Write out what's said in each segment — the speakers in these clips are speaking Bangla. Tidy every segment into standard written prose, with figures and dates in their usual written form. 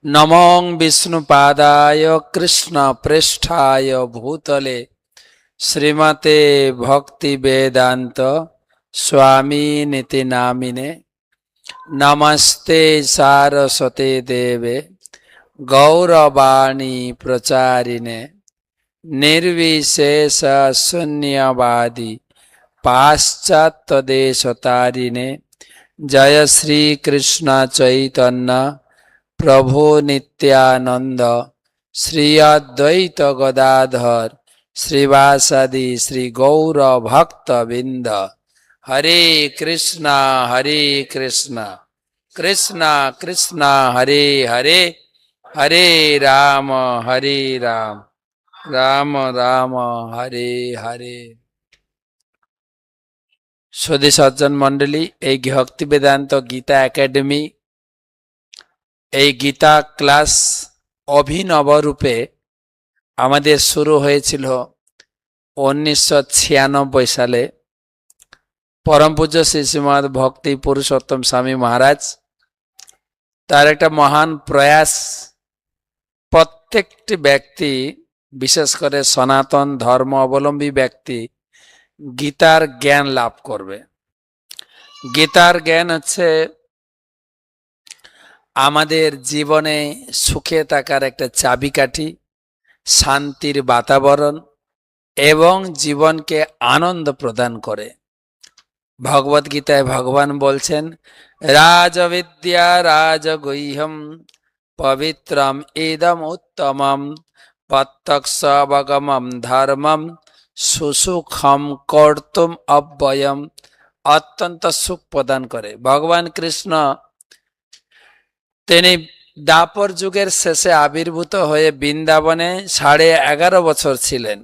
নমং বিষ্ণুপাদায় কৃষ্ণপৃষ্ঠায় ভূতলে শ্রীমতে ভক্তি বেদান্ত স্বামিনিতি নামিনে। নমস্তে সারস্বতে দেবে গৌরবাণী প্রচারিণে নির্বিশেষ শূন্যবাদী পাশ্চাত্য দেশতারিণে। জয় শ্রীকৃষ্ণ চৈতন্য প্রভু নিত্যানন্দ শ্রী অদ্বৈত গদাধর শ্রীবাসাদি শ্রী গৌর ভক্তবৃন্দ। হরে কৃষ্ণ কৃষ্ণ কৃষ্ণ হরে হরে, হরে রাম রাম রাম হরে হরে। সুধী সজ্জন মন্ডলী, এই ভক্তি বেদান্ত গীতা একাডেমি, এই গীতা ক্লাস অভিনব রূপে আমাদের শুরু হয়েছিল 1996 সালে। পরম পূজ্য শ্রী শ্রীমৎ ভক্তি পুরুষোত্তম স্বামী মহারাজ তার একটা মহান প্রয়াস, প্রত্যেকটি ব্যক্তি, বিশেষ করে সনাতন ধর্ম অবলম্বী ব্যক্তি গীতার জ্ঞান লাভ করবে। গীতার জ্ঞান হচ্ছে আমাদের জীবনে সুখে থাকার একটা চাবিকাঠি, শান্তির বাতাবরণ এবং জীবনকে আনন্দ প্রদান করে। ভগবত গীতায় ভগবান বলছেন, রাজবিদ্যা রাজগুহ্যম পবিত্রম ইদম উত্তমম প্রত্যক্ষাবগমম ধর্মম সুসুখম কর্তুম অব্যয়ম। অত্যন্ত সুখ প্রদান করে। ভগবান কৃষ্ণ তিনি দ্বাপর যুগের শেষে আবির্ভূত হয়ে বৃন্দাবনে 11.5 বছর ছিলেন।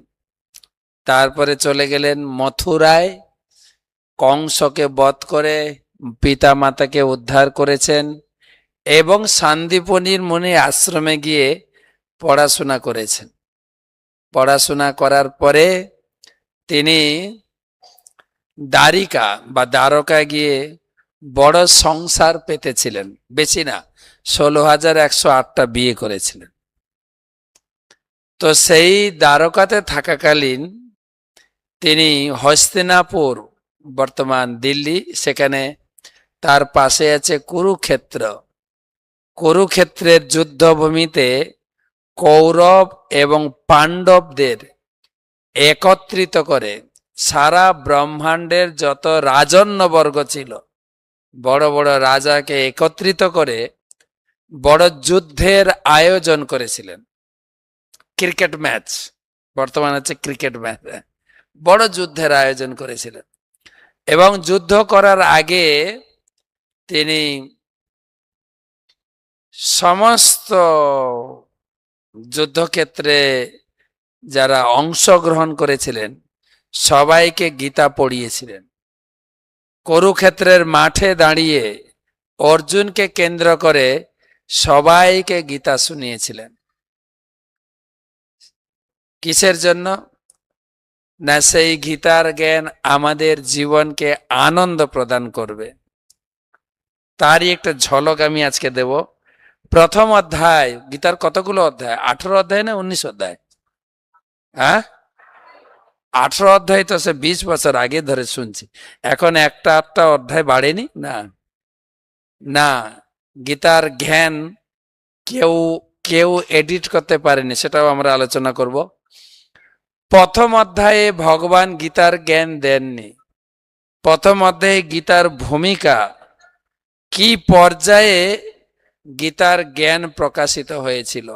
তারপরে চলে গেলেন মথুরায়, কংসকে বধ করে পিতা মাতাকে উদ্ধার করেছেন এবং সান্দীপনির মুনি আশ্রমে গিয়ে পড়াশোনা করেছেন। পড়াশোনা করার পরে তিনি দ্বারকা গিয়ে বড় সংসার পেতেছিলেন, বেশি না, 16,108টা বিয়ে করেছিলেন। তো সেই দ্বারকাতে থাকাকালীন তিনি হস্তিনাপুর, বর্তমান দিল্লি, সেখানে তার পাশে আছে কুরুক্ষেত্র। কুরুক্ষেত্রের যুদ্ধভূমিতে কৌরব এবং পাণ্ডবদের একত্রিত করে সারা ব্রহ্মাণ্ডের যত রাজন্যবর্গ ছিল, বড় বড় রাজাকে একত্রিত করে বড় যুদ্ধের আয়োজন করেছিলেন। ক্রিকেট ম্যাচ, বর্তমানে হচ্ছে ক্রিকেট ম্যাচ, বড় যুদ্ধের আয়োজন করেছিলেন। এবং যুদ্ধ করার আগে তিনি সমস্ত যুদ্ধক্ষেত্রে যারা অংশগ্রহণ করেছিলেন সবাইকে গীতা পড়িয়েছিলেন। কুরুক্ষেত্রের মাঠে দাঁড়িয়ে অর্জুনকে কেন্দ্র করে সবাইকে গীতা শুনিয়েছিলেন। কিসের জন্য? না, সেই গীতার জ্ঞান আমাদের জীবনকে আনন্দ প্রদান করবে। তারই একটা ঝলক আমি আজকে দেব। প্রথম অধ্যায়, গীতার কতগুলো অধ্যায়? 18 অধ্যায় না 19 অধ্যায়? হ্যাঁ, 18 অধ্যায় তো সে 20 বছর আগে ধরে শুনছি। এখন একটা অধ্যায় বাড়েনি না। না, গীতার জ্ঞান কেউ কেউ এডিট করতে পারেনি, সেটাও আমরা আলোচনা করব। প্রথম অধ্যায়ে ভগবান গীতার জ্ঞান দেননি। প্রথম অধ্যায়ে গীতার ভূমিকা কি পর্যায়ে গীতার জ্ঞান প্রকাশিত হয়েছিল।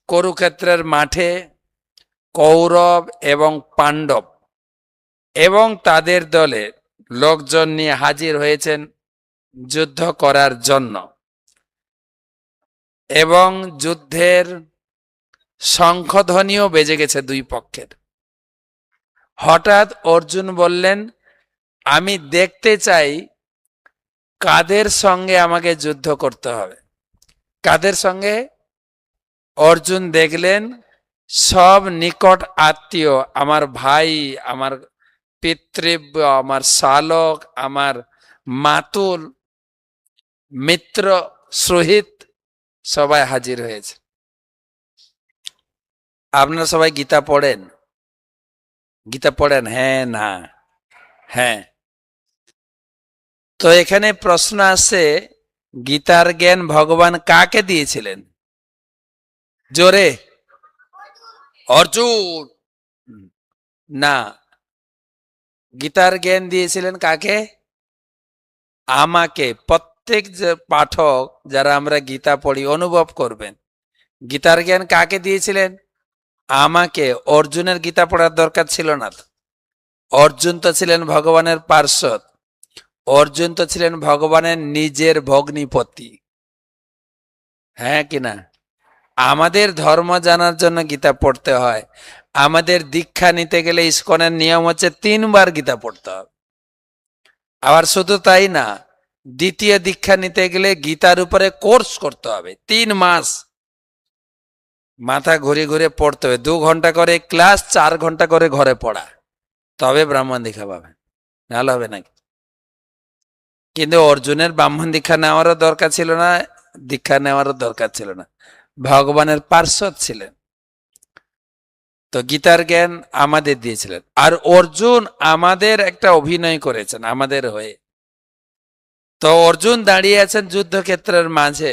কুরুক্ষেত্রের মাঠে কৌরব এবং পাণ্ডব এবং তাদের দলে লোকজন নিয়ে হাজির হয়েছেন যুদ্ধ করার জন্য, এবং যুদ্ধের শঙ্খধ্বনিও বেজে গেছে দুই পক্ষের। হঠাৎ অর্জুন বললেন, আমি দেখতে চাই কাদের সঙ্গে আমাকে যুদ্ধ করতে হবে। কাদের সঙ্গে? অর্জুন দেখলেন সব নিকট আত্মীয়, আমার ভাই, আমার পিতৃব্য, আমার শালক, আমার মাতুল, মিত্র, সুহৃদ সবাই হাজির হয়েছে। আপনারা সবাই গীতা পড়েন? গীতা পড়েন? হ্যাঁ না? হ্যাঁ। তো এখানে প্রশ্ন আসছে, গীতার জ্ঞান ভগবান কাকে দিয়েছিলেন? জোরে। অর্জুন। না, গীতার জ্ঞান দিয়েছিলেন কাকে? আমাকে। প্রত্যেক যে পাঠক যারা আমরা গীতা পড়ি অনুভব করবেন, গীতার জ্ঞান কাকে দিয়েছিলেন? আমাকে। অর্জুনের গীতা পড়ার দরকার ছিল না তো। অর্জুন তো ছিলেন ভগবানের পার্ষদ, অর্জুন তো ছিলেন ভগবানের নিজের ভগ্নিপতি। হ্যাঁ কিনা? আমাদের ধর্ম জানার জন্য গীতা পড়তে হয়। আমাদের দীক্ষা নিতে গেলে ইসকনের নিয়ম হচ্ছে 3 বার গীতা পড়তে হবে। আবার শুধু তাই না, দ্বিতীয় দীক্ষা নিতে গেলে গীতার উপরে কোর্স করতে হবে 3 মাস। মাথা ঘুরে ঘুরে পড়তে হবে, 2 ঘন্টা করে ক্লাস, 4 ঘন্টা করে ঘরে পড়া, তবে ব্রাহ্মণ দীক্ষা পাবেন, নাহলে হবে নাকি? কিন্তু অর্জুনের ব্রাহ্মণ দীক্ষা নেওয়ারও দরকার ছিল না, দীক্ষা নেওয়ারও দরকার ছিল না, ভগবানের পার্ষদ ছিলেন। তো গীতার জ্ঞান আমাদের দিয়েছিলেন। আর অর্জুন আমাদের একটা অভিনয় করেছেন আমাদের হয়ে। তো অর্জুন দাঁড়িয়ে আছেন যুদ্ধক্ষেত্রের মাঝে,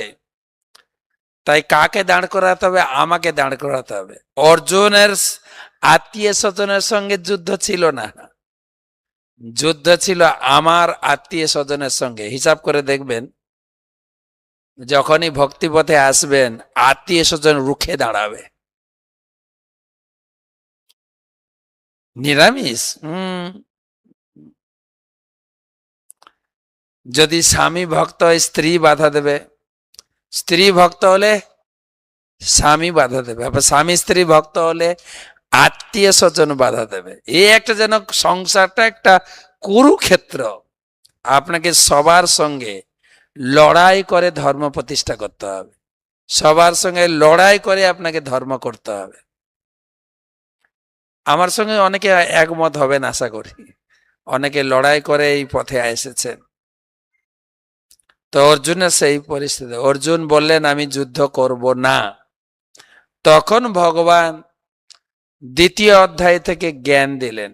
তাই কাকে দাঁড় করাতে হবে? আমাকে দাঁড় করাতে হবে। অর্জুনের আত্মীয় স্বজনের সঙ্গে যুদ্ধ ছিল না, যুদ্ধ ছিল আমার আত্মীয় স্বজনের সঙ্গে। হিসাব করে দেখবেন, যখনই ভক্তিপথে আসবেন আত্মীয় স্বজন রুখে দাঁড়াবে। নিরামিষ? যদি স্বামী ভক্ত হয় স্ত্রী বাধা দেবে, স্ত্রী ভক্ত হলে স্বামী বাধা দেবে, আবার স্বামী স্ত্রী ভক্ত হলে আত্মীয় স্বজন বাধা দেবে। এই একটা যেন সংসারটা একটা কুরুক্ষেত্র। আপনাকে সবার সঙ্গে লড়াই করে ধর্ম প্রতিষ্ঠা করতে হবে, সবার সঙ্গে লড়াই করে আপনাকে ধর্ম করতে হবে। আমার সঙ্গে অনেকে একমত হবেন আশা করি, অনেকে লড়াই করে এই পথে এসেছেন। তো অর্জুনের সেই পরিস্থিতি, অর্জুন বললেন আমি যুদ্ধ করব না। তখন ভগবান 2য় অধ্যায় থেকে জ্ঞান দিলেন।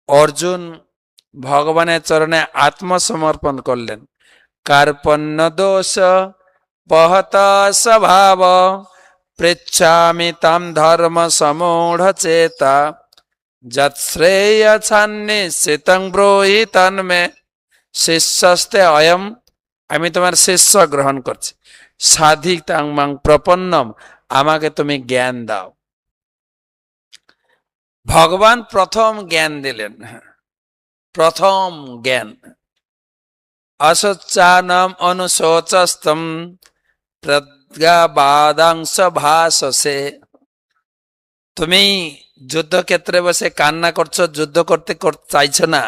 অর্জুন ভগবানের চরণে আত্মসমর্পণ করলেন। কার্পণ্য দোষ পহত স্বভাব পৃচ্ছামি তাম ধর্ম সমূঢ় চেতা যৎশ্রেয় ছান্নিশ্চিতং ব্রূহি তন্মে শিষ্যস্তে অয়ম। আমি তোমার শিষ্য গ্রহণ করছি। সাধিতাং মাং প্রপন্নম, আমাকে তুমি জ্ঞান দাও। ভগবান প্রথম জ্ঞান দিলেন, প্রথম জ্ঞান। অসচ্চানম অনুশোচস্তম প্রজ্ঞাবাদাংশ ভাসসে। তুমি যুদ্ধক্ষেত্রে বসে কান্না করছো, যুদ্ধ করতে চাইছো না,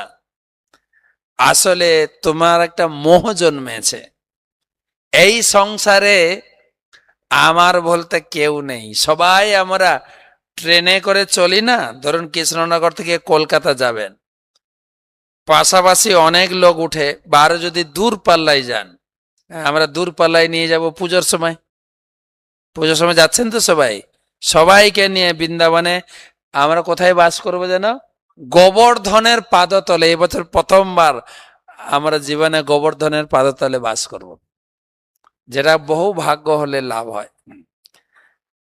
আসলে তোমার একটা মোহ জন্মেছে। এই সংসারে আমার বলতে কেউ নেই, সবাই আমরা ট্রেনে করে চলি না, ধরুন কৃষ্ণনগর থেকে কলকাতা যাবেন, পাশাপাশি অনেক লোক উঠে, বারো যদি দূর পাল্লায় যান, আমরা দূর পাল্লায় নিয়ে যাব পুজোর সময়। পুজোর সময় যাচ্ছেন তো সবাই, সবাইকে নিয়ে বৃন্দাবনে আমরা কোথায় বাস করবো যেন? গোবর্ধনের পাদতলে। এবছর প্রথমবার আমরা জীবনে গোবর্ধনের পাদতলে বাস করব, যেটা বহু ভাগ্য হলে লাভ হয়।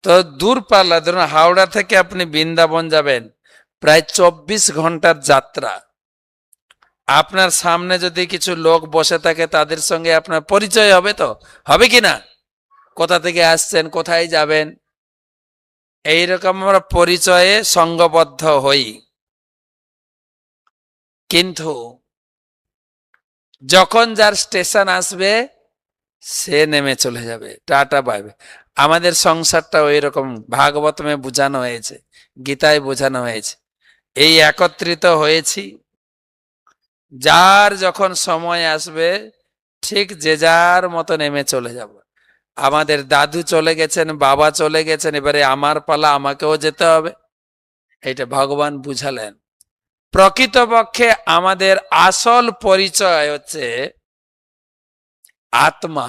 তো দূর পাল্লা, ধরুন হাওড়া থেকে আপনি বৃন্দাবন যাবেন, প্রায় 24 ঘন্টার যাত্রা। আপনার সামনে যদি কিছু লোক বসে থাকে, তাদের সঙ্গে আপনার পরিচয় হবে তো, হবে কি না? কোথা থেকে আসছেন, কোথায় যাবেন, এইরকম আমরা পরিচয়ে সঙ্গবদ্ধ হই। কিন্তু যখন যার স্টেশন আসবে সে নেমে চলে যাবে, টাটা পাবে। আমাদের সংসারটা ওই রকম ভাগবতমে বোঝানো হয়েছে, গীতায় বোঝানো হয়েছে। এই একত্রিত হয়েছি, যার যখন সময় আসবে ঠিক যে যার মতো নেমে চলে যাব। আমাদের দাদু চলে গেছেন, বাবা চলে গেছেন, এবারে আমার পালা, আমাকেও যেতে হবে। এটা ভগবান বুঝালেন। প্রকৃতপক্ষে আমাদের আসল পরিচয় হচ্ছে আত্মা,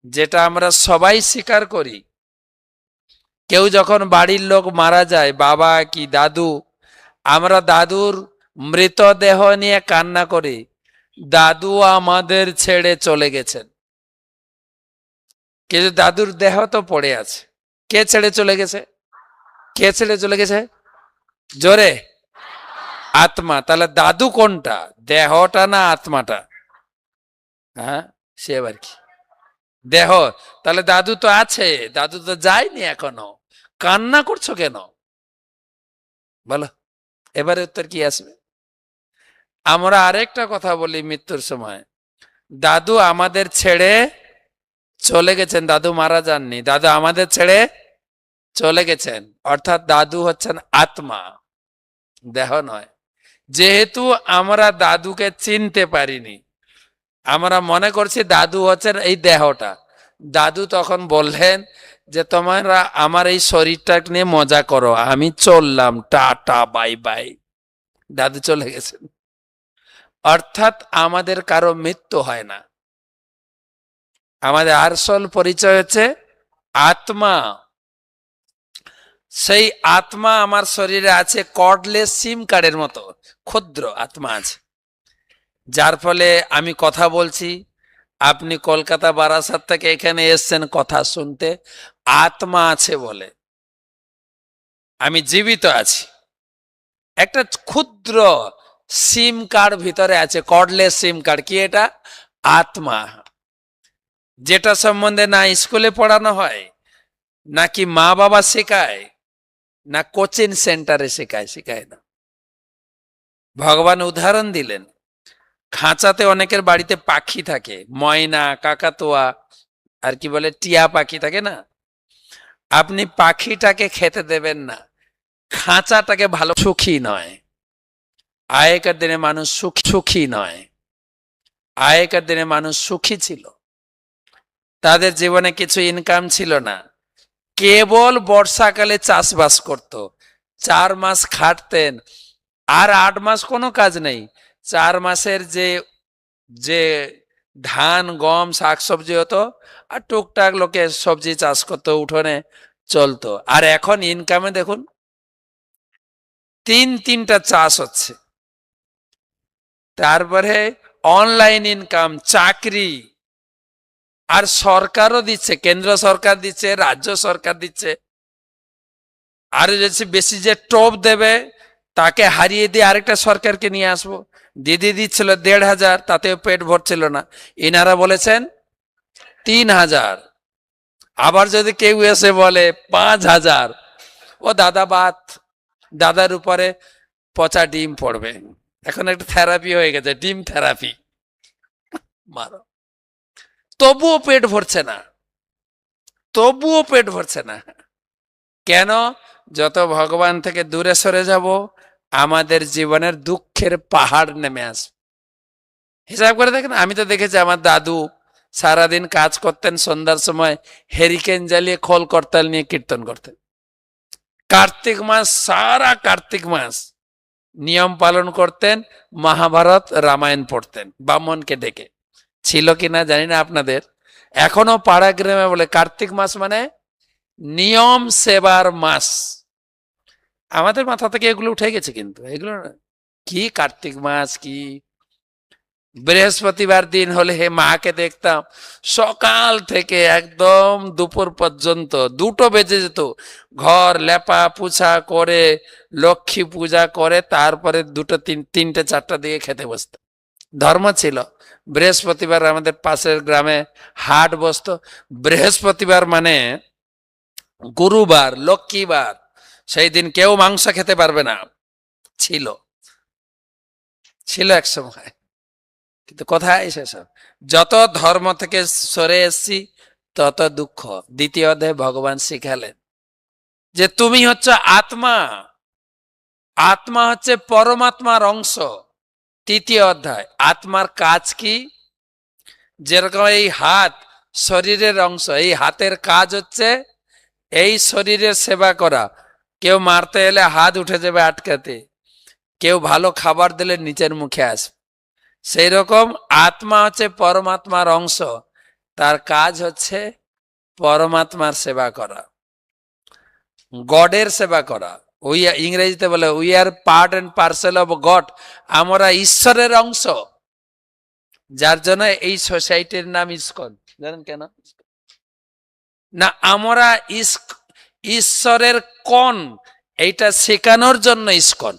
যেটা আমরা সবাই স্বীকার করি। কেউ যখন বাড়ির লোক মারা যায়, বাবা কি দাদু, আমরা দাদুর মৃতদেহ নিয়ে কান্না করি, দাদু আমাদের ছেড়ে চলে গেছেন। কিন্তু দাদুর দেহ তো পড়ে আছে। কে ছেড়ে চলে গেছে? কে ছেড়ে চলে গেছে? জোরে। আত্মা। তাহলে দাদু কোনটা, দেহটা না আত্মাটা? হ্যাঁ, সে আবার কি দেহ? তাহলে দাদু তো আছে, দাদু তো যায়নি এখনো, কান্না করছো কেন বলো? এবারে উত্তর কি আসবে? আমরা আরেকটা কথা বলি মৃত্যুর সময়, দাদু আমাদের ছেড়ে চলে গেছেন, দাদু মারা যাননি, দাদু আমাদের ছেড়ে চলে গেছেন। অর্থাৎ দাদু হচ্ছেন আত্মা, দেহ নয়। যেহেতু আমরা দাদুকে চিনতে পারিনি, আমরা মনে করছি দাদু হচ্ছেন এই দেহটা। দাদু তখন বললেন যে তোমরা আমার এই শরীরটা নিয়ে মজা করো, আমি চললাম, টাটা বাই বাই। দাদু চলে গেছেন। অর্থাৎ আমাদের কারো মৃত্যু হয় না। আমাদের আসল পরিচয় হচ্ছে আত্মা। সেই আত্মা আমার শরীরে আছে, কর্ডলেস সিম কার্ডের মতো ক্ষুদ্র আত্মা আছে, যার ফলে আমি কথা বলছি। আপনি কলকাতা বারাসাত থেকে এখানে এসছেন কথা শুনতে, আত্মা আছে বলে আমি জীবিত আছি। একটা ক্ষুদ্র সিম কার্ড ভিতরে আছে, কর্ডলেস সিম কার্ড। কি এটা? আত্মা। যেটা সম্বন্ধে না স্কুলে পড়ানো হয়, নাকি মা বাবা শেখায়, না কোচিং সেন্টারে শেখায় না। ভগবান উদাহরণ দিলেন, খাঁচাতে অনেকের বাড়িতে পাখি থাকে, ময়না, কাকাতুয়া, আর কি বলে টিয়া পাখি থাকে না। আপনি পাখিটাকে খেতে দেবেন না, খাঁচাটাকে ভালো। সুখী নয়। আগেকার দিনে মানুষ সুখী নয়। আগেকার দিনে মানুষ সুখী ছিল, তাদের জীবনে কিছু ইনকাম ছিল না, কেবল বর্ষাকালে চাষবাস করত, 4 মাস খাটতেন, আর 8 মাস কোনো কাজ নেই। 4 মাসের যে যে ধান গম শাকসবজি হতো, আর টুকটাক লোকে সবজি চাষ করতো, উঠোনে চলতো। আর এখন ইনকামে দেখুন, তিনটা চাষ হচ্ছে। তারপরে অনলাইন ইনকাম, চাকরি, আর সরকারও দিচ্ছে, কেন্দ্র সরকার দিচ্ছে, রাজ্য সরকার দিচ্ছে। আর বেশি যে টপ দেবে তাকে হারিয়ে দিয়ে আরেকটা সরকারকে নিয়ে আসবো। দিদি দিচ্ছিল 1,500, তাতেও পেট ভরছিল না, এনারা বলেছেন 3,000। আবার যদি কেউ এসে বলে 5,000, ও দাদা বাত, দাদার উপরে পচা ডিম পড়বে। এখন একটা থেরাপি হয়ে গেছে, ডিম থেরাপি, মারো। তবুও পেট ভরছে না, তবুও পেট ভরছে না। কেন? যত ভগবান থেকে দূরে সরে যাব, আমাদের জীবনের দুঃখের পাহাড় নেমে আসবে। হিসাব করে দেখেন, আমি তো দেখেছি আমার দাদু সারাদিন কাজ করতেন, সন্ধ্যার সময় হেরিকেন জ্বালিয়ে খোল করতাল নিয়ে কীর্তন করতেন। কার্তিক মাস, সারা কার্তিক মাস নিয়ম পালন করতেন, মহাভারত রামায়ণ পড়তেন ব্রাহ্মণকে ডেকে। ছিল কিনা জানি না আপনাদের, এখনো পাড়া গ্রামে বলে কার্তিক মাস মানে নিয়ম সেবার মাস। আমাদের মাথা থেকে এগুলো উঠে গেছে, কিন্তু এগুলো কি কার্তিক মাস কি। বৃহস্পতিবার দিন হলে হে মাকে দেখতাম সকাল থেকে একদম দুপুর পর্যন্ত 2টো বেজে যেত, ঘর লেপা পুছা করে লক্ষ্মী পূজা করে তারপরে 2টো 3টে 4টা দিকে খেতে বসতো। ধর্ম ছিল। বৃহস্পতিবার আমাদের পাশের গ্রামে হাট বসতো। বৃহস্পতিবার মানে গুরুবার, লক্ষ্মীবার, সেই দিন কেউ মাংস খেতে পারবে না, ছিল ছিল এক সময়। কিন্তু কোথায় সেসব? যত ধর্ম থেকে সরে এসছি তত দুঃখ। দ্বিতীয় অধ্যায়ে ভগবান শিখালেন যে তুমি হচ্ছে আত্মা, আত্মা হচ্ছে পরমাত্মার অংশ। তৃতীয় অধ্যায়, আত্মার কাজ কি? যেরকম এই হাত শরীরের অংশ, এই হাতের কাজ হচ্ছে এই শরীরের সেবা করা। কেউ মারতে এলে হাত উঠে যাবে আটকাতে, কেউ ভালো খাবার দিলে নিচের মুখে আসবে। সেই রকম আত্মা হচ্ছে পরমাত্মার অংশ, তার কাজ হচ্ছে পরমাত্মার সেবা করা, গডের সেবা করা। ইংরেজিতে বলে we are part and parcel of god, আমরা ঈশ্বরের অংশ। যার জন্য এই সোসাইটির নাম ইসকন। জানেন কেন? না, আমরা ঈশ্বরের কোন এইটা শেখানোর জন্য ইসকন।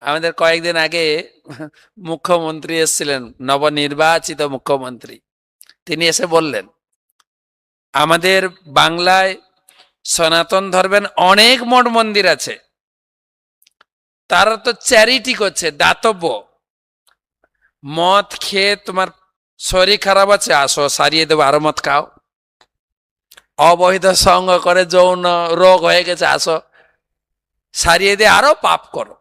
আমাদের কয়েকদিন আগে মুখ্যমন্ত্রী এসেছিলেন, নবনির্বাচিত মুখ্যমন্ত্রী। তিনি এসে বললেন, আমাদের বাংলায় সনাতন ধর্মের অনেক মঠ মন্দির আছে, তারা তো চ্যারিটি করছে, দাতব্য। মদ খেয়ে তোমার শরীর খারাপ আছে, আসো সারিয়ে দেবো, আরো মদ খাও। অবৈধ সঙ্গ করে যৌন রোগ হয়ে গেছে, আসো সারিয়ে দিয়ে আরো পাপ করো।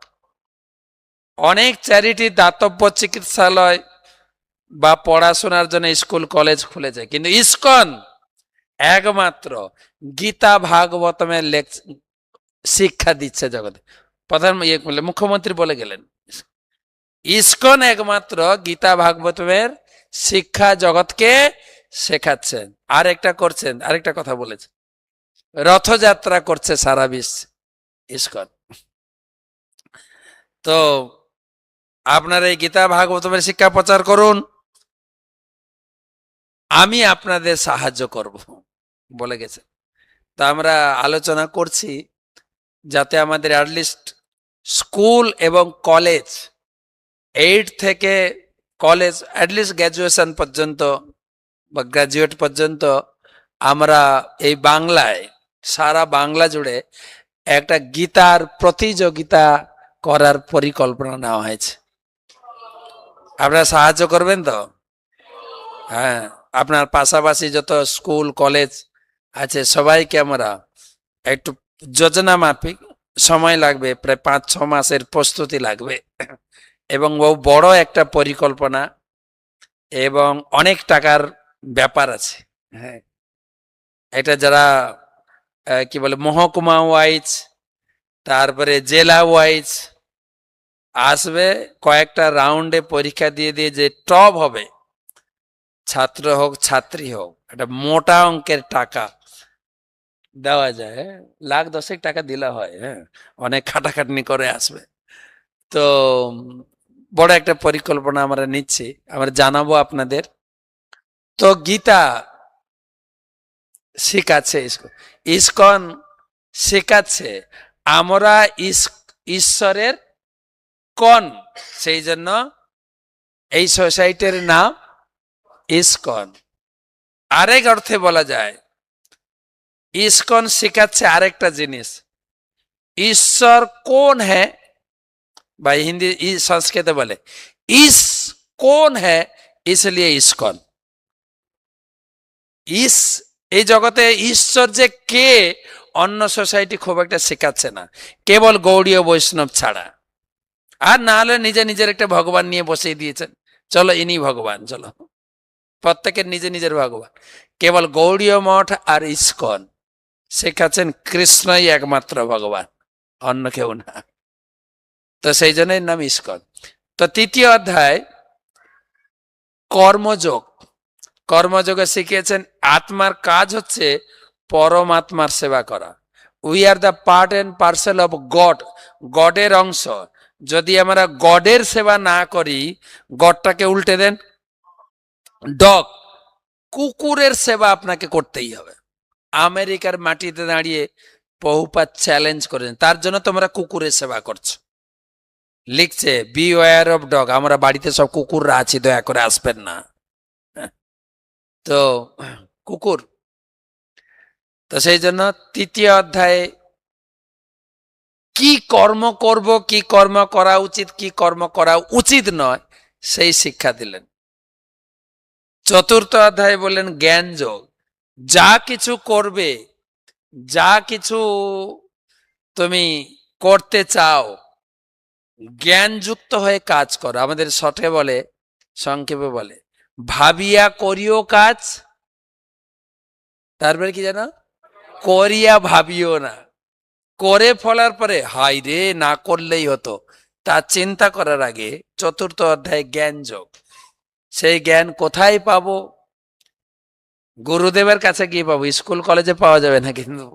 অনেক চ্যারিটি, দাতব্য চিকিৎসালয় বা পড়াশোনার জন্য স্কুল কলেজ খুলেছে, কিন্তু ইসকন একমাত্র গীতা ভাগবতমের শিক্ষা দিচ্ছে জগতে। প্রধান মুখ্যমন্ত্রী বলে গেলেন, ইসকন একমাত্র গীতা ভাগবতমের শিক্ষা জগৎকে শেখাচ্ছেন। আর একটা করছেন, আরেকটা কথা বলেছেন, রথযাত্রা করছে সারা বিশ্বে ইসকন। তো আপনারা এই গীতা ভাগবতমের শিক্ষা প্রচার করুন, আমি আপনাদের সাহায্য করব বলে গেছে। তা আমরা আলোচনা করছি যাতে আমাদের অ্যাটলিস্ট স্কুল এবং কলেজ, 8 থেকে কলেজ, অ্যাটলিস্ট গ্র্যাজুয়েশন পর্যন্ত বা গ্র্যাজুয়েট পর্যন্ত আমরা এই বাংলায়, সারা বাংলা জুড়ে একটা গীতার প্রতিযোগিতা করার পরিকল্পনা নেওয়া হয়েছে। আপনারা সাহায্য করবেন তো? হ্যাঁ, আপনার পাশাপাশি যত স্কুল কলেজ আছে সবাইকে আমরা একটু যোজনা মাফিক, সময় লাগবে, প্রায় 5-6 মাসের প্রস্তুতি লাগবে, এবং বহু বড় একটা পরিকল্পনা এবং অনেক টাকার ব্যাপার আছে। হ্যাঁ, এটা যারা কি বলে মহকুমা ওয়াইজ, তারপরে জেলা ওয়াইজ আসবে, কয়েকটা রাউন্ডে পরীক্ষা দিয়ে দিয়ে যে টপ হবে, ছাত্র হোক ছাত্রী হোক, একটা মোটা অঙ্কের টাকা দেওয়া যায়। 1,10,000 টাকা দিলে হয়, হ্যাঁ, অনেক খাটাখাটনি করে আসবে। তো বড় একটা পরিকল্পনা আমরা নিচ্ছি, আমরা জানাবো আপনাদের। তো গীতা শেখাচ্ছে ইসকন শেখাচ্ছে আমরা ঈশ্বরের কোন, সেই জন্য এই সোসাইটির নাম ইসকন। আরেক অর্থে বলা যায়, ইসকন শেখাচ্ছে আরেকটা জিনিস, ঈশ্বর কোন হ্যাঁ, বা হিন্দি সংস্কৃতে বলে ইস কোন হ্যাঁ, इसलिए ইসকন। এই জগতে ঈশ্বর যে কে, অন্য সোসাইটি খুব একটা শেখাচ্ছে না, কেবল গৌড়ীয় বৈষ্ণব ছাড়া। আর না হলে নিজে নিজের একটা ভগবান নিয়ে বসিয়ে দিয়েছেন, চলো ইনি ভগবান, চলো, প্রত্যেকের নিজে নিজের ভগবান। কেবল গৌড়ীয় মঠ আর ইসকন শেখাচ্ছেন কৃষ্ণই একমাত্র ভগবান, অন্য কেউ না। তো সেই জন্যই নাম ইসকন। তো 3য় অধ্যায় কর্মযোগ। কর্মযোগে শিখিয়েছেন আত্মার কাজ হচ্ছে পরমাত্মার সেবা করা। We are the part and parcel of God, গডের অংশ। যদি আমরা গডের সেবা না করি, গডটাকে উল্টে দেন ডগ, কুকুরের সেবা আপনাকে করতেই হবে। আমেরিকার মাটিতে দাঁড়িয়ে বহুপাত চ্যালেঞ্জ করেন, তার জন্য তোমরা কুকুরের সেবা করছো। লিখছে বিওয়্যার অফ ডগ, আমরা বাড়িতে সব কুকুররা আছি, দয়া করে আসবেন না। তো কুকুর, তো সেই জন্য 3য় অধ্যায়ে কি কর্ম করব, কি কর্ম করা উচিত, কি কর্ম করা উচিত নয়, সেই শিক্ষা দিলেন। 4র্থ অধ্যায়ে বললেন জ্ঞান যোগ। যা কিছু করবে, যা কিছু তুমি করতে চাও, জ্ঞানযুক্ত হয়ে কাজ করো। আমাদের শর্টে বলে, সংক্ষেপে বলে, ভাবিয়া করিও কাজ, তারপরে কি জানো, করিয়া ভাবিও না। করে ফলার পরে হাই রে, না করলেই হতো, তা চিন্তা করার আগে 4র্থ অধ্যায় জ্ঞান যোগ। সেই জ্ঞান কোথায় পাবো? গুরুদেবের কাছে গিয়ে পাবো, স্কুল কলেজে পাওয়া যাবে না। কিন্তু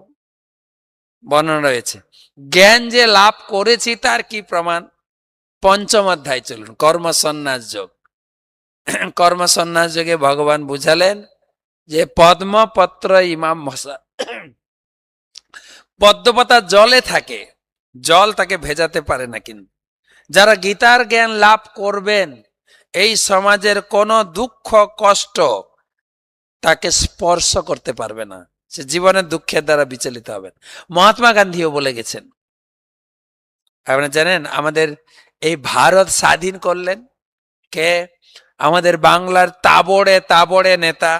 বর্ণনা রয়েছে জ্ঞান যে লাভ করেছি তার কি প্রমাণ? পঞ্চম অধ্যায় চলুন, কর্মসন্ন্যাস যোগ। কর্মসন্ন্যাস যোগে ভগবান বুঝালেন যে পদ্মপত্র ইমাম মশা, পদ্মপাতা জলে থাকে, জল তাকে ভেজাতে পারে না। কিন্তু যারা গীতার জ্ঞান লাভ করবেন, এই সমাজের কোনো দুঃখ কষ্ট তাকে স্পর্শ করতে পারবে না, সে জীবনের দুঃখের দ্বারা বিচলিত হবেন। মহাত্মা গান্ধীও বলে গেছেন। আপনারা জানেন আমাদের এই ভারত স্বাধীন করলেন কে? আমাদের বাংলার তাবড়ে তাবড়ে নেতা,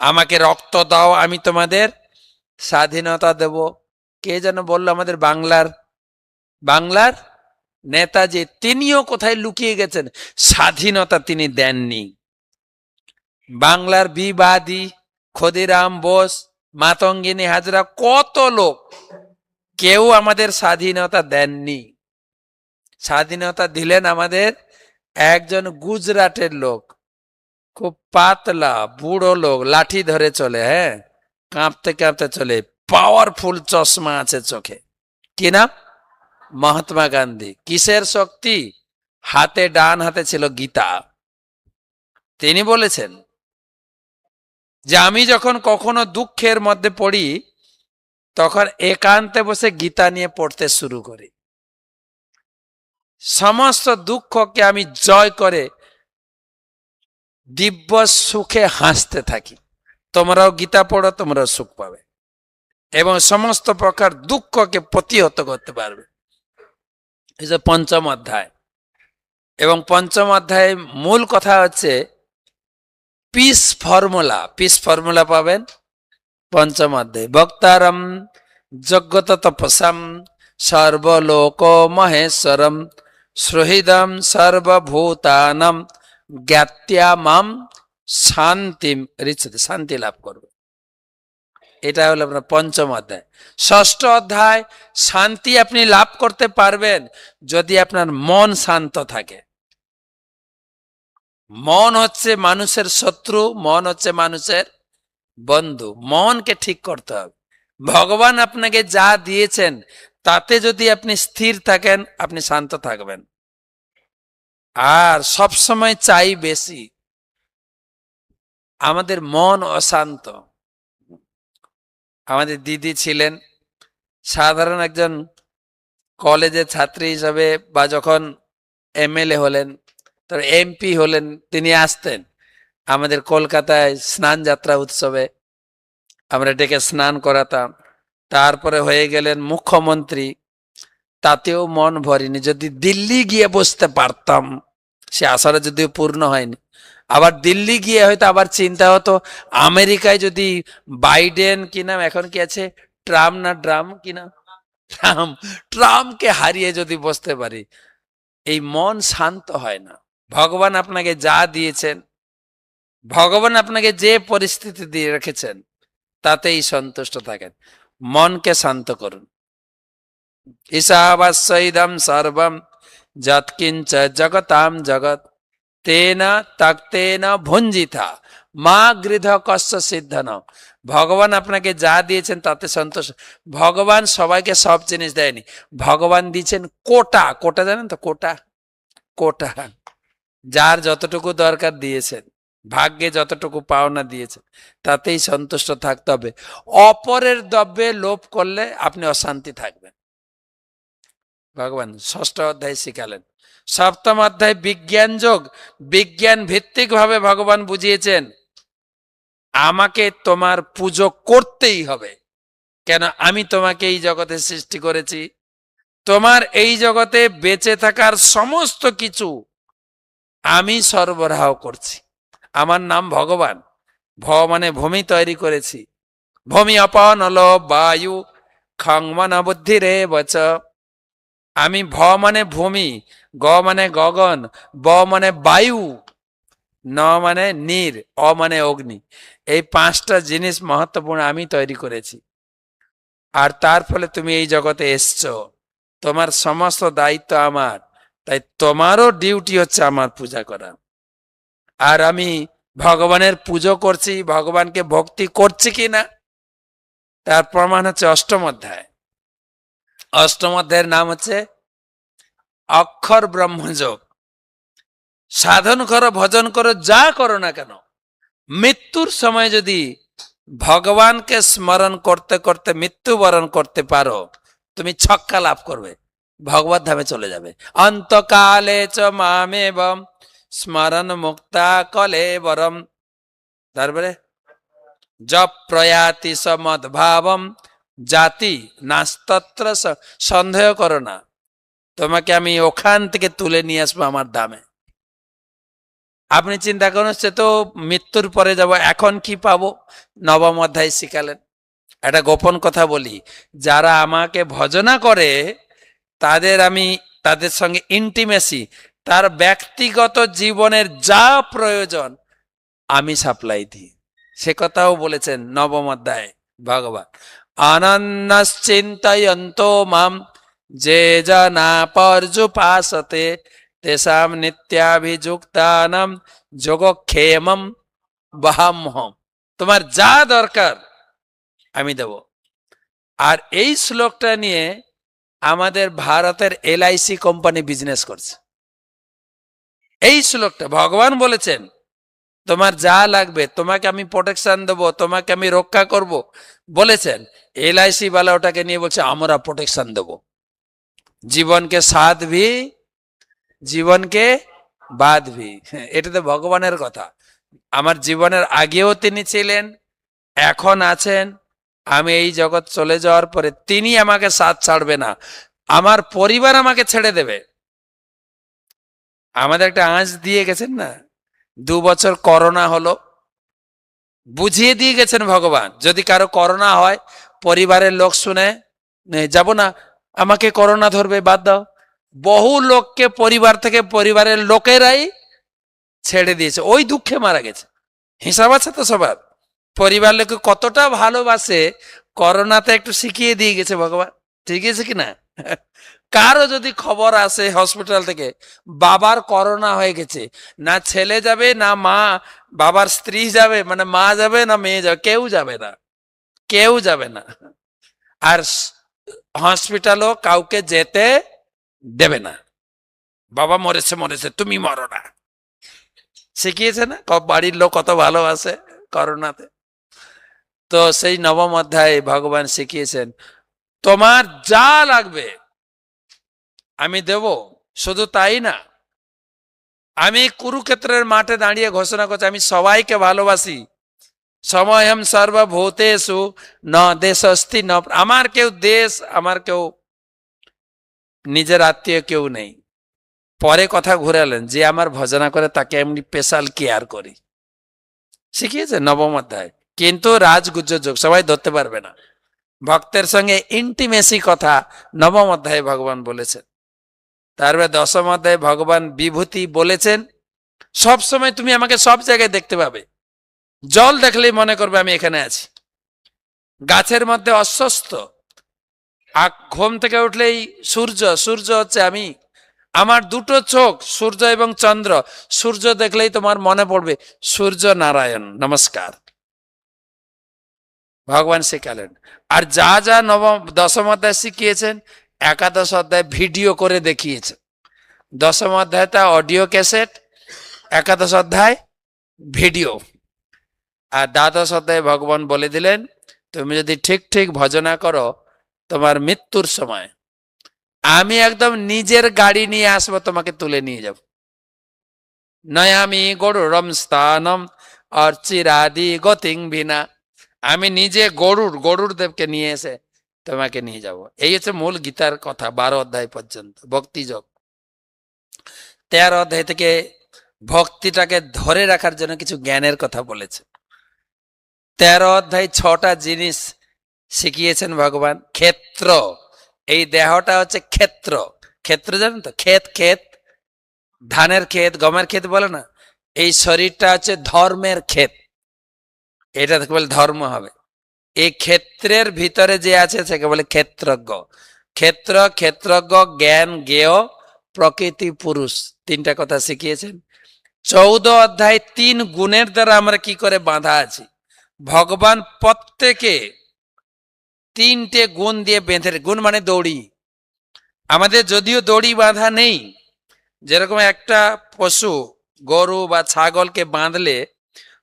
আমাকে রক্ত দাও আমি তোমাদের স্বাধীনতা দেব। কে যেন বললো? আমাদের বাংলার নেতাজি। তিনিও কোথায় লুকিয়ে গেছেন? স্বাধীনতা তিনি দেননি। বাংলার বিবাদী ক্ষুদিরাম বোস, মাতঙ্গিনী হাজরা, কত লোক, কেউ আমাদের স্বাধীনতা দেননি। স্বাধীনতা দিলেন আমাদের একজন গুজরাটের লোক, খুব পাতলা বুড়ো লোক, লাঠি ধরে চলে, হ্যাঁ, কাঁপতে কাঁপতে চলে, পাওয়ারফুল চশমা আছে চোখে। কি নাম? মহাত্মা গান্ধী। কিসের শক্তি? হাতে, ডান হাতে ছিল গীতা। তিনি বলেছেন যে আমি যখন কখনো দুঃখের মধ্যে পড়ি, তখন একান্তে বসে গীতা নিয়ে পড়তে শুরু করি। সমস্ত দুঃখকে আমি জয় করে দিব্য সুখে হাসতে থাকি। তোমরাও গীতা পড়ো, তোমরাও সুখ পাবে এবং সমস্ত প্রকার দুঃখকে প্রতিহত করতে পারবে। এই যে পঞ্চম অধ্যায়, এবং পঞ্চম অধ্যায়ে মূল কথা হচ্ছে পিস ফর্মুলা। পিস ফর্মুলা পাবেন পঞ্চম অধ্যায়। বক্তারম যজ্ঞত তপসাম সর্বলোক মহেশ্বরম সুহৃদম সর্বভূতানাম জ্ঞাত্যা মাম শান্তিম রিচ্ছতে, শান্তি লাভ করবে। এটা হলো আপনার পঞ্চম অধ্যায়। ষষ্ঠ অধ্যায়, শান্তি আপনি লাভ করতে পারবেন যদি আপনার মন শান্ত থাকে। মন হচ্ছে মানুষের শত্রু, মন হচ্ছে মানুষের বন্ধু। মনকে ঠিক করতে হবে। ভগবান আপনাকে যা দিয়েছেন তাতে যদি আপনি স্থির থাকেন, আপনি শান্ত থাকবেন। আর সব সময় চাই বেশি, আমাদের মন অশান্ত। আমাদের দিদি ছিলেন সাধারণ একজন কলেজের ছাত্রী হিসাবে, বা যখন এমএলএ হলেন, তার এমপি হলেন, তিনি আসতেন আমাদের কলকাতায় স্নান যাত্রা উৎসবে, আমরা ডেকে স্নান করাতাম। তারপরে হয়ে গেলেন মুখ্যমন্ত্রী, তাতেও মন ভরেনি। যদি দিল্লি গিয়ে বসতে পারতাম, সে আশাটা যদিও পূর্ণ হয়নি। আবার দিল্লি গিয়ে হয়তো আবার চিন্তা হতো, আমেরিকায় যদি বাইডেন, কি নাম এখন কি আছে, ট্রাম্প না ড্রাম, কি নাম, ট্রাম্পকে হারিয়ে যদি বসতে পারি। এই মন শান্ত হয় না। ভগবান আপনাকে যা দিয়েছেন, ভগবান আপনাকে যে পরিস্থিতি দিয়ে রেখেছেন, তাতেই সন্তুষ্ট থাকেন। মনকে শান্ত করুন। ঈশাবাস্যইদম সর্বম যৎকিঞ্চ জগতাম জগৎ তেন তক্তেন ভুঞ্জিতা মা গৃধ কস্য সিদ্ধন। ভগবান আপনাকে যা দিয়েছেন তাতে সন্তোষ। ভগবান সবাইকে সব জিনিস দেয়নি। ভগবান দিয়েছেন কোটা। কোটা জানেন তো? কোটা, কোটা, যার যতটুকু দরকার দিয়েছেন, ভাগ্যে যতটুকু পাওনা দিয়েছেন, তাতেই সন্তুষ্ট থাকতে হবে। অপরের দ্রব্যে লোভ করলে আপনি অশান্তি থাকবেন। ভগবান ষষ্ঠ অধ্যায় শিখালেন। সপ্তম অধ্যায় বিজ্ঞান যোগ, বিজ্ঞান ভিত্তিক ভাবে ভগবান বুঝিয়েছেন আমাকে তোমার পুজো করতেই হবে। কেন? আমি তোমাকে এই জগতে সৃষ্টি করেছি। তোমার এই জগতে বেঁচে থাকার সমস্ত কিছু আমি সরবরাহ করছি। আমার নাম ভগবান। ভ মানে ভূমি তৈরি করেছি। ভূমি অপন নল বায়ু খং মন বুদ্ধি রে বচ। আমি ভ মানে ভূমি, গ মানে গগন, ব মানে বায়ু, ন মানে নীর, অ মানে অগ্নি। এই পাঁচটা জিনিস মহত্বপূর্ণ, আমি তৈরি করেছি। আর তার ফলে তুমি এই জগতে এসছো। তোমার সমস্ত দায়িত্ব আমার, তাই তোমারও ডিউটি হচ্ছে আমার পূজা করা। আর আমি ভগবানের পুজো করছি, ভগবানকে ভক্তি করছি কিনা, তার প্রমাণ হচ্ছে অষ্টম অধ্যায়। অষ্টম অধ্যায়ের নাম হচ্ছে অক্ষর ব্রহ্মযোগ। সাধন করো, ভজন করো, যা করো না কেন, মৃত্যুর সময় যদি ভগবানকে স্মরণ করতে করতে মৃত্যুবরণ করতে পারো, তুমি ছক্কা লাভ করবে, ভগবত ধামে চলে যাবে। অন্তকালে চ মামেবম স্মরণ মুক্তা কলেবরম। তারপরে জপ প্রয়াতি সমদ্ভাবম জাতি নাস্তত্র। সন্দেহ করো না, তোমাকে আমি ওখান থেকে তুলে নিয়ে আসবো আমার ধামে। আপনি চিন্তা করুন, সে তো মৃত্যুর পরে যাব, এখন কি পাবো? নবম অধ্যায় শিখালেন। একটা গোপন কথা বলি, যারা আমাকে ভজনা করে তাদের সঙ্গে ইন্টিমেসি, তার ব্যক্তিগত জীবনের যা প্রয়োজন আমি সাপ্লাই দিই। সে কথাও বলেছেন নবম অধ্যায় ভগবান। অনন্যশ্চিন্তয়ন্তো মাম যে জনা পর্যুপাসতে তেষাম নিত্যাভিযুক্তানাম যোগক্ষেমম বহাম্যহম। তোমার যা দরকার আমি দেব। আর এই শ্লোকটা নিয়ে আমাদের ভারতের LIC কোম্পানি বিজনেস করছে। এই শ্লোকটা ভগবান বলেছেন, তোমার যা লাগবে তোমাকে আমি প্রোটেকশন দেবো, তোমাকে আমি রক্ষা করব বলেছেন। LIC वाला ওটাকে নিয়ে বলছে আমরা প্রোটেকশন দেব। জীবনকে সাথ ভি জীবনকে বাদ ভি। এটা তো ভগবানের কথা। আমার জীবনের আগেও তিনি ছিলেন, এখন আছেন। আমি এই জগৎ চলে যাওয়ার পরে তিনি আমাকে সাথ ছাড়বে না, আমার পরিবার আমাকে ছেড়ে দেবে। আমাদের একটা আঁচ দিয়ে গেছেন না, 2 বছর করোনা হলো, বুঝিয়ে দিয়ে গেছেন ভগবান, যদি কারো করোনা হয় পরিবারের লোক শুনে যাব না, আমাকে করোনা ধরবে, বাদ দাও। বহু লোককে পরিবার থেকে পরিবারের লোকেরাই ছেড়ে দিয়েছে, ওই দুঃখে মারা গেছে। হিসাব আছে তো সবার। পরিবার লোকে কতটা ভালোবাসে, করোনাতে একটু শিখিয়ে দিয়ে গেছে ভগবান। ঠিক আছে কিনা? কারো যদি খবর আসে হসপিটাল থেকে বাবার করোনা হয়ে গেছে, না ছেলে যাবে না মা, বাবার স্ত্রী যাবে, মানে মা যাবে না মেয়ে যাবে, কেউ যাবে না, কেউ যাবে না। আর হসপিটালও কাউকে যেতে দেবে না। বাবা মরেছে মরেছে, তুমি মরো না। শিখিয়েছে না, বাড়ির লোক কত ভালোবাসে করোনাতে। তো সেই নবম অধ্যায়ে ভগবান শিখিয়েছেন, তোমার যা লাগবে আমি দেব। শুধু তাই না, আমি কুরুক্ষেত্রের মাঠে দাঁড়িয়ে ঘোষণা করছি আমি সবাইকে ভালোবাসি। সময়ম সর্বভূতেষু ন দেশস্তি ন। আমার কেউ দেশ, আমার কেউ নিজের আত্মীয় কেউ নেই। পরে কথা ঘুরালেন, যে আমার ভজনা করে তাকে এমনি স্পেশাল কেয়ার করি। শিখিয়েছে নবম অধ্যায়। কিন্তু রাজগুজ্জ যোগ সবাই ধরতে পারবে না। ভক্তের সঙ্গে ইন্টিমেসি কথা নবম অধ্যায়ে ভগবান বলেছেন। তারপরে দশম অধ্যায়ে ভগবান বিভূতি বলেছেন, সব সময় তুমি আমাকে সব জায়গায় দেখতে পাবে। জল দেখলেই মনে করবে আমি এখানে আছি। গাছের মধ্যে অস্বস্ত, ঘুম থেকে উঠলেই সূর্য, সূর্য হচ্ছে আমি। আমার দুটো চোখ, সূর্য এবং চন্দ্র। সূর্য দেখলেই তোমার মনে পড়বে সূর্য নারায়ণ নমস্কার। ভগবান শেখালেন। আর যা যা দশম অধ্যায় শিখিয়েছেন, একাদশ অধ্যায় ভিডিও করে দেখিয়েছেন। দশম অধ্যায়টা অডিও ক্যাসেট, একাদশ অধ্যায় ভিডিও। আর দ্বাদশ অধ্যায়ে ভগবান বলে দিলেন, তুমি যদি ঠিক ঠিক ভজনা করো, তোমার মৃত্যুর সময় আমি একদম নিজের গাড়ি নিয়ে আসবো, তোমাকে তুলে নিয়ে যাব। নয়ামি গরুরম স্থানম অর্চিরাদি গতিং বিনা। আমি নিজে গরুর দেবকে নিয়ে এসে তোমাকে নিয়ে যাব। এই হচ্ছে মূল গীতার কথা 12 অধ্যায় পর্যন্ত ভক্তিযোগ। 13 অধ্যায় থেকে ভক্তিটাকে ধরে রাখার জন্য কিছু জ্ঞানের কথা বলেছে। 13 অধ্যায় 6টা জিনিস শিখিয়েছেন ভগবান। ক্ষেত্র, এই দেহটা হচ্ছে ক্ষেত্র। ক্ষেত্র জানেন তো, ক্ষেত, ধানের ক্ষেত, গমের ক্ষেত বলে না, এই শরীরটা হচ্ছে ধর্মের ক্ষেত। এটা থেকে বলে ধর্ম হবে। এই ক্ষেত্রের ভিতরে যে আছে সেকে বলে ক্ষেত্রজ্ঞ। ক্ষেত্রজ্ঞ, জ্ঞান, জ্ঞেয়, প্রকৃতি, পুরুষ, 3টা কথা শিখিয়েছেন। 14 অধ্যায় 3 গুণের দ্বারা আমরা কি করে বাঁধা আছি। ভগবান প্রত্যেকে 3টে গুণ দিয়ে বেঁধে, গুণ মানে দড়ি। আমাদের যদিও দড়ি বাঁধা নেই, যেরকম একটা পশু গরু বা ছাগলকে বাঁধলে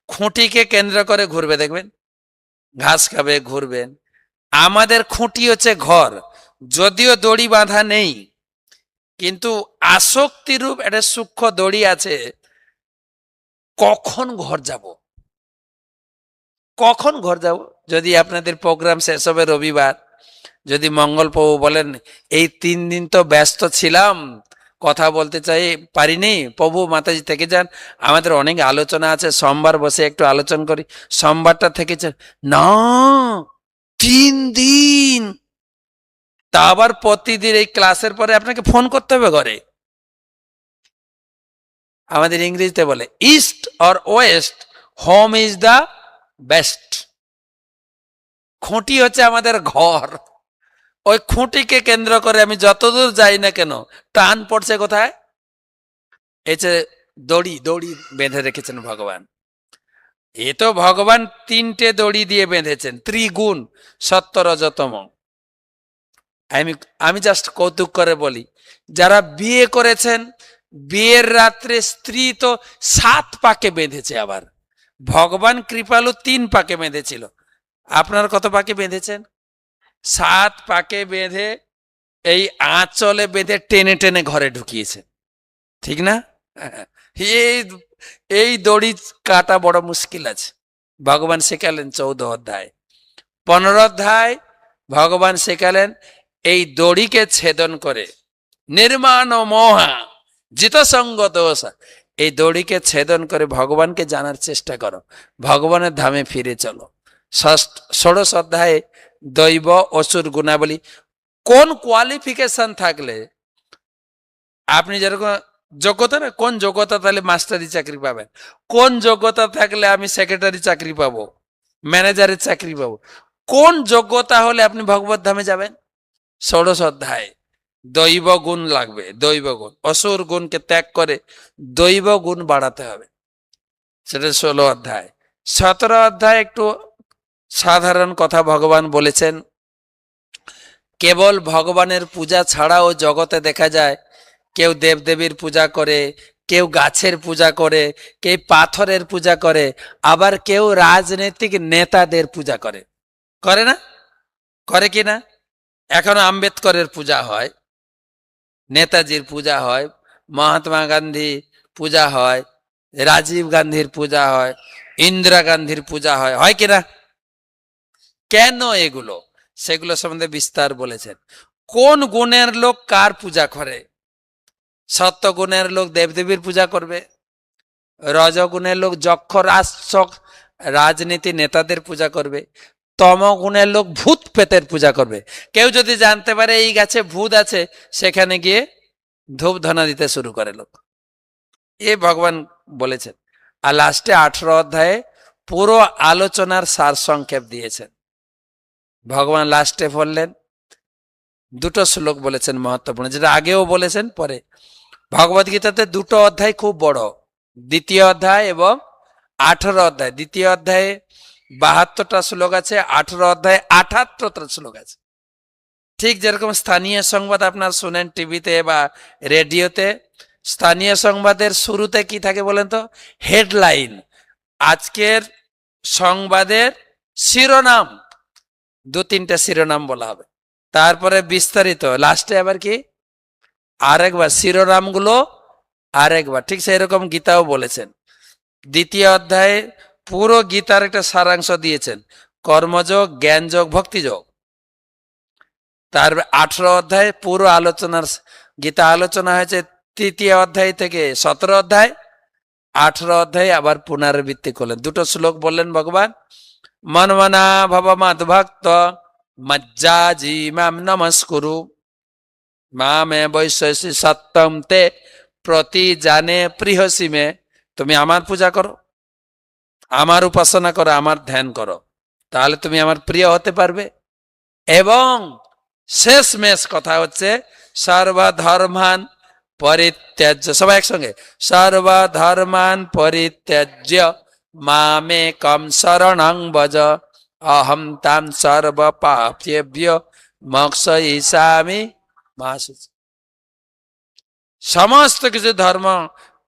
খুঁটিকে কেন্দ্র করে ঘুরবে, দেখবেন ঘাস খাবে, ঘুরবেন। আমাদের খুঁটি হচ্ছে ঘর, যদিও দড়ি বাঁধা নেই, কিন্তু আসক্তিরূপ একটা সূক্ষ্ম দড়ি আছে। কখন ঘর যাব, কখন ঘর যাব। যদি আপনাদের প্রোগ্রাম শেষ হবে রবিবার, যদি মঙ্গল প্রভু বলেন এই 3 দিন তো ব্যস্ত ছিলাম, কথা বলতে চাই পারিনি, প্রভু মাতাজি থেকে যান, আমাদের অনেক আলোচনা আছে, সোমবার বসে একটু আলোচনা করি, সোমবারটা থেকে যান। না, 3 দিন, তা আবার প্রতিদিন এই ক্লাসের পরে আপনাকে ফোন করতে হবে ঘরে। আমাদের ইংরেজিতে বলে east or west, home is the best. খুঁটি হচ্ছে আমাদের ঘর, ওই খুঁটিকে কেন্দ্র করে আমি যতদূর যাই না কেন, টান পড়ছে কোথায়, এই যে দড়ি, দড়ি বেঁধে রেখেছেন ভগবান। এ তো ভগবান 3টে দড়ি দিয়ে বেঁধেছেন, ত্রিগুণ, সত্য রজতম। আমি জাস্ট কৌতুক করে বলি, যারা বিয়ে করেছেন, বিয়ের রাত্রে স্ত্রী তো 7 পাকে বেঁধেছে, আবার ভগবান কৃপালু 3 পাকে বেঁধেছিল। আপনার কত পাকে বেঁধেছেন? 7 পাকে বেঁধে এই আঁচলে বেঁধে টেনে টেনে ঘরে ঢুকিয়েছে, ঠিক না? এই এই দড়ি কাটা বড় মুশকিল আছে। ভগবান শেখালেন 14 অধ্যায়। 15 অধ্যায় ভগবান শেখালেন এই দড়িকে ছেদন করে নির্মাণ মোহা জিত সঙ্গ দোষ, এই দড়িকে ছেদন করে ভগবানকে জানার চেষ্টা করো, ভগবানের ধামে ফিরে চলো। 16 অধ্যায়ে দৈব অসুর গুণাবলী, কোন কোয়ালিফিকেশন থাকলে আপনি, যেরকম যোগ্যতা না, কোন যোগ্যতা তাহলে মাস্টারি চাকরি পাবেন, কোন যোগ্যতা থাকলে আমি সেক্রেটারি চাকরি পাবো, ম্যানেজারের চাকরি পাবো, কোন যোগ্যতা হলে আপনি ভগবত ধামে যাবেন। 16 অধ্যায় দৈব গুণ লাগবে, দৈব গুণ, অসুর গুণকে ত্যাগ করে দৈব গুণ বাড়াতে হবে, সেটা 16 অধ্যায়। 17 অধ্যায় একটু সাধারণ কথা ভগবান বলেছেন, কেবল ভগবানের পূজা ছাড়াও জগতে দেখা যায় কেউ দেবদেবীর পূজা করে, কেউ গাছের পূজা করে, কেউ পাথরের পূজা করে, আবার কেউ রাজনৈতিক নেতাদের পূজা করে, করে না? করে কি না? এখন আম্বেদকরের পূজা হয়, নেতাজির পূজা হয়, মহাত্মা গান্ধী পূজা হয়, রাজীব গান্ধীর পূজা হয়, ইন্দিরা গান্ধীর পূজা হয়, হয় কিনা? কেন এগুলো, সেগুলো সম্বন্ধে বিস্তার বলেছেন। কোন গুণের লোক কার পূজা করে? সত্য গুণের লোক দেবদেবীর পূজা করবে, রজগুণের লোক যক্ষ রাজক রাজনীতি নেতাদের পূজা করবে, তম গুণের লোক ভূত প্রেতের পূজা করবে। কেউ যদি জানতে পারে এই গাছে ভূত আছে, সেখানে গিয়ে ধূপ ধনা দিতে শুরু করে লোক। এ ভগবান বলেছেন। আর লাস্টে 18 অধ্যায়ে পুরো আলোচনার সার সংক্ষেপ দিয়েছেন। ভগবান লাস্টে বললেন, 2টো শ্লোক বলেছেন মহত্বপূর্ণ, যেটা আগেও বলেছেন পরে। ভগবদ গীতাতে 2টো অধ্যায় খুব বড়, 2য় অধ্যায় এবং 18 অধ্যায়। 2য় অধ্যায়ে 72টা শ্লোক আছে, 18 অধ্যায়ে 78টা শ্লোক আছে। ঠিক যেরকম স্থানীয় সংবাদ আপনার শুনেন টিভিতে বা রেডিওতে, স্থানীয় সংবাদের শুরুতে কি থাকে বলেন তো? হেডলাইন, আজকের সংবাদের শিরোনাম, 2-3টে শিরোনাম বলা হবে, তারপরে বিস্তারিত, লাস্টে আবার কি আরেকবার শিরোনামগুলো আরেকবার। ঠিক সেই রকম গীতাও বলেছেন। 2য় অধ্যায়ে পুরো গীতার একটা সারাংশ দিয়েছেন, কর্মযোগ, জ্ঞানযোগ, ভক্তিযোগ। তার 18 অধ্যায়ে পুরো আলোচনার গীতা আলোচনা হয়েছে 3য় অধ্যায় থেকে 17 অধ্যায়। 18 অধ্যায়ে আবার পুনরাবৃত্তি করলেন, 2টো শ্লোক বললেন ভগবান, মনমনা ভব মদ্ভক্ত মজ্জাজি মাম নমস্কুরু মামে বৈশ্যসি সত্যম তে প্রতি জানে প্রিয়সি মে। তুমি আমার পূজা করো, আমার উপাসনা করো, আমার ধ্যান করো, তাহলে তুমি আমার প্রিয় হতে পারবে। এবং শেষমেশ কথা হচ্ছে, সর্বধর্মান পরিত্যাজ্য, সবাই একসঙ্গে, সর্বধর্মান পরিত্যাজ্য মামেকম শরণং ভজ অহম তাম সর্ব পাপেভ্য মোক্ষয়িষ্যামি মা শুচি। সমস্ত কিছু ধর্ম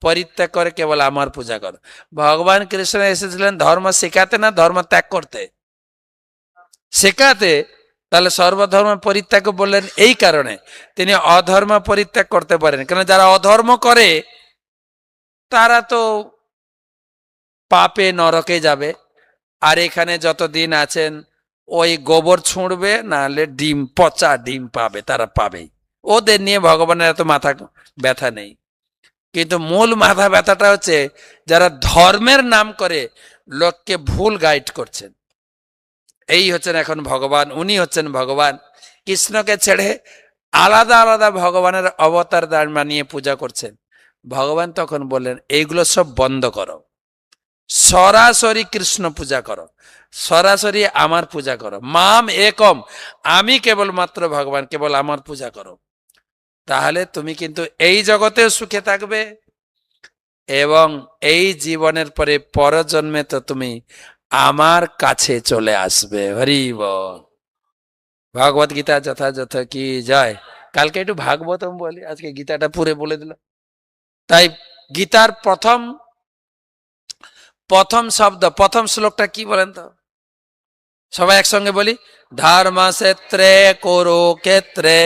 পরিত্যাগ করে কেবল আমার পূজা করো। ভগবান কৃষ্ণ এসেছিলেন ধর্ম শেখাতে না ধর্ম ত্যাগ করতে, শেখাতে। তাহলে সর্বধর্ম পরিত্যাগ বললেন এই কারণে, তিনি অধর্ম পরিত্যাগ করতে পারেন। কেন যারা অধর্ম করে তারা তো পাপে নরকে যাবে, আর এখানে যতদিন আছেন ওই গোবর ছুঁড়বে, নাহলে ডিম, পচা ডিম পাবে, তারা পাবেই। ওদের নিয়ে ভগবানের এত মাথা ব্যথা নেই। কিন্তু মূল মাথা ব্যথাটা হচ্ছে যারা ধর্মের নাম করে লোককে ভুল গাইড করছেন। এই হচ্ছেন এখন ভগবান, উনি হচ্ছেন ভগবান। কৃষ্ণকে ছেড়ে আলাদা আলাদা ভগবানের অবতার দান বানিয়ে পূজা করছেন। ভগবান তখন বললেন এইগুলো সব বন্ধ করো, সরাসরি কৃষ্ণ পূজা করো, সরাসরি আমার পূজা করো। মাম একম, আমি কেবলমাত্র ভগবান, কেবল আমার পূজা করো। তাহলে তুমি কিন্তু এই জগতেও সুখে থাকবে, এবং এই জীবনের পরে পরজন্মে তো তুমি আমার কাছে চলে আসবে। হরি বল। ভগবত গীতা যথাযথ কি জয়। কালকে একটু ভাগবতম বলি, আজকে গীতাটা পুরে বলে দিল। তাই গীতার প্রথম শব্দ, প্রথম শ্লোকটা কি বলেন তো? সবাই একসঙ্গে বলি, ধর্মক্ষেত্রে কুরুক্ষেত্রে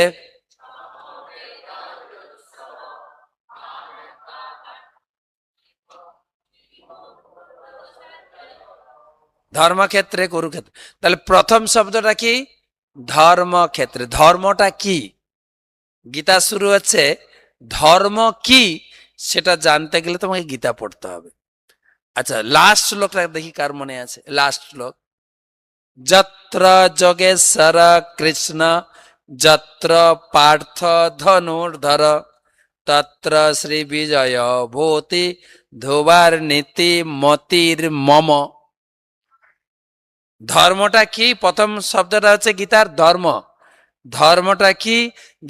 ধর্মক্ষেত্রে কুরুক্ষেত্রে। তাহলে প্রথম শব্দটা কি? ধর্মক্ষেত্রে। ধর্মটা কি? গীতা শুরু হচ্ছে, ধর্ম কি সেটা জানতে গেলে তোমাকে গীতা পড়তে হবে। আচ্ছা, লাস্ট শ্লোকটা দেখি কার মনে আছে। লাস্ট শ্লোক, যত্র যোগেশ্বর কৃষ্ণ যত্র পার্থ ধনুর্ধর তত্র শ্রী বিজয় ভূতি ধ্রুবার নীতি মতির মম। ধর্মটা কি? প্রথম শব্দটা হচ্ছে গীতার ধর্ম। ধর্মটা কি?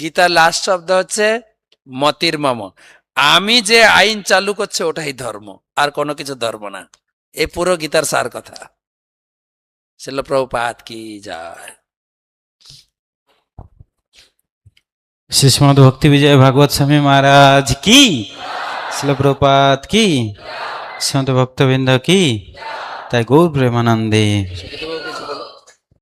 গীতার লাস্ট শব্দ হচ্ছে মতির মম। আমি যে আইন চালু করছে ওটাই ধর্ম, আর কোনো কিছু ধর্ম না। এই পুরো গীতার সার কথা। শিল প্রভুপাদ কি যায়। শ্রীমদ ভক্তি বিজয় ভাগবত স্বামী মহারাজ কি, শিল প্রভুপাদ কি, শ্রীমদ ভক্তবৃন্দ কি, তাই গৌর প্রেমানন্দে।